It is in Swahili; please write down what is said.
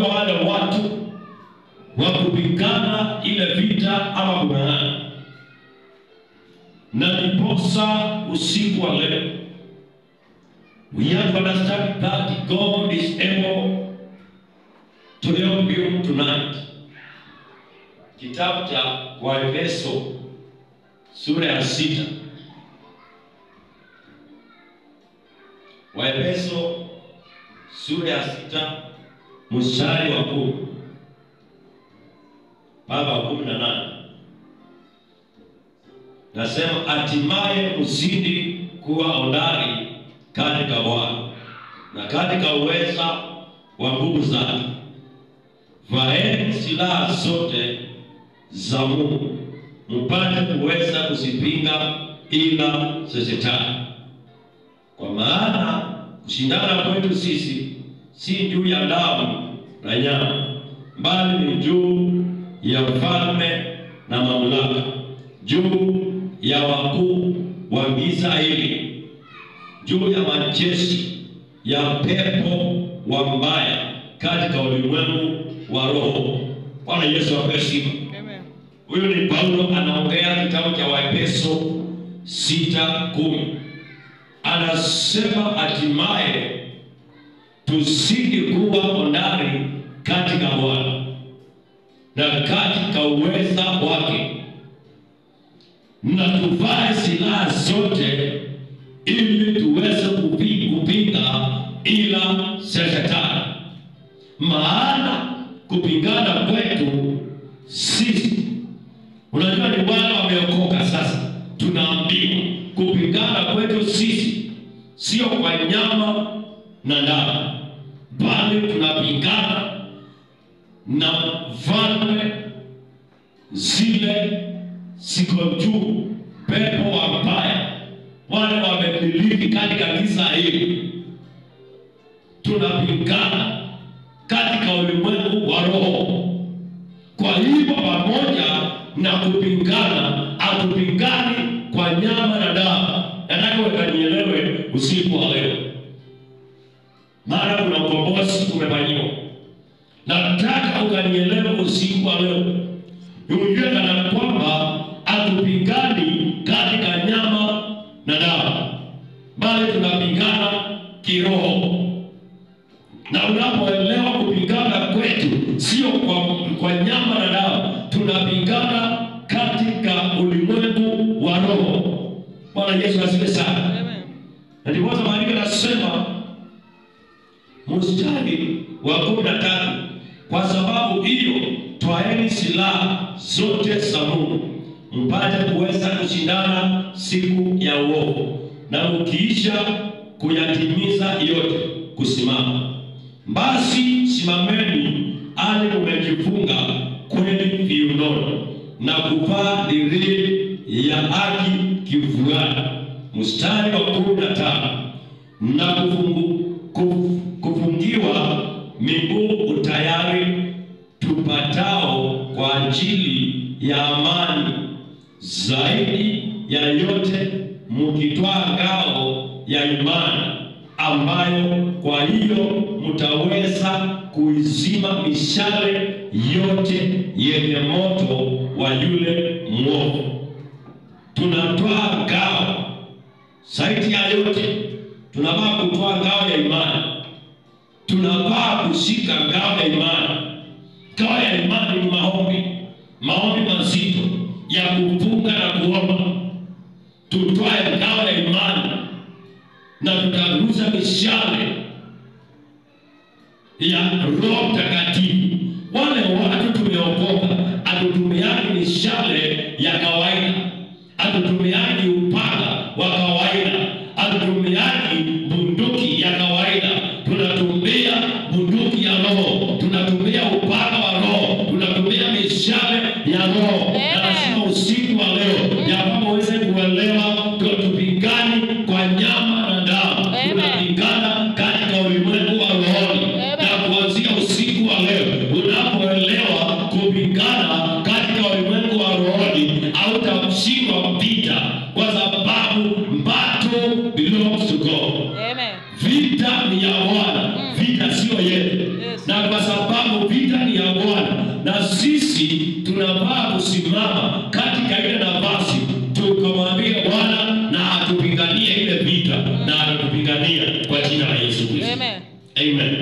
kwa wale watu wa kupigana ile vita ama kung'ang'ana. Na ndiposa usiku wa leo we have to understand that God is able to help you tonight. Kitabu cha Waefeso sura ya 6. Waefeso sura ya 6 mstari wa 10 mpaka 18. Nasema hatimaye mzidi kuwa hodari katika Bwana na katika uweza wa nguvu zake. Vaeni silaha zote za Mungu mpate kuweza kuzipinga ila za Shetani. Kwa maana kushindana kwetu sisi si juu ya damu na nyama, bali ni juu ya falme na mamlaka, juu ya wakuu wa giza hili, juu ya majeshi ya pepo wa mbaya katika ulimwengu wa roho. Bwana Yesu apewe sifa. Amen. Huyo ni Paulo anaongea kitabu cha Waefeso 6:10. Anasema hatimaye tuzidi kuwa hodari katika Bwana na katika uweza wake, na tuvae silaha zote ili tuweze kupinga ila za Shetani. Maana kupingana kwetu sisi, unajua ni wale wameokoka sasa, tunaambiwa kupingana kwetu sisi sio kwa nyama na damu, bali tunapingana na falme zile siko juu, pepo wabaya, wale wamemiliki katika giza hili. Tunapingana katika ulimwengu wa roho. Kwa hivyo pamoja na kupingana, hatupingani kwa nyama na damu. Nataka ukanielewe usiku wa leo, maana kuna ukombozi umefanyiwa. Nataka ukanielewe usiku wa leo, ujue kana kwamba hatupingani katika nyama na damu, bali tunapingana kiroho. Na unapoelewa kupingana kwetu sio kwa nyama na damu, tunapingana katika ulimwengu wa roho. Bwana Yesu asifiwe sana. Amen. Na ndipo maandiko yanasema mstari wa 13, kwa sababu hiyo twaeni silaha zote za Mungu mpate kuweza kushindana siku ya uovu, na ukiisha kuyatimiza yote kusimama. Basi simameni hali mmejifunga kweli viunoni, na kuvaa dirii ya haki kifuani. Mstari wa 15, na kufungiwa miguu utayari tupatao kwa ajili ya amani. Zaidi ya yote mkitwaa ngao ya imani, ambayo kwa hiyo mtaweza kuizima mishale yote yenye moto wa yule mwovu. Tunatwaa ngao, zaidi ya yote tunafaa kutwaa ngao ya imani. Tunafaa kushika ngao ya imani. Ngao ya imani ni maombi mazito ya kufunga na kuomba. Tutwae ngao ya imani na tutagusa mishale ya Roho Mtakatifu. Wale watu tumeokoka, hatutumiani mishale ya kawaida, hatutumiani upanga wa kawaida, hatutumiani bunduki ya kawaida. Tunatumia bunduki ya Roho, tunatumia upanga wa Roho, tunatumia mishale ya Roho. Na lazima usiku wa leo ya kwamba uweze kuelewa tupigani kwa nyama na damu, tunapigana katika ulimwengu wa roho. Na kuanzia usiku wa leo unapoelewa kupigana katika ulimwengu wa roho, hautamshindwa vita, kwa sababu battle belongs to God. Amen. Vita ni ya Bwana, vita sio yetu. Na kwa sababu vita ni ya Bwana, na sisi tunafaa kusimama katika ile nafasi tukamwambia Bwana na atupiganie ile vita, na atupigania kwa jina la Yesu Kristo. Amen.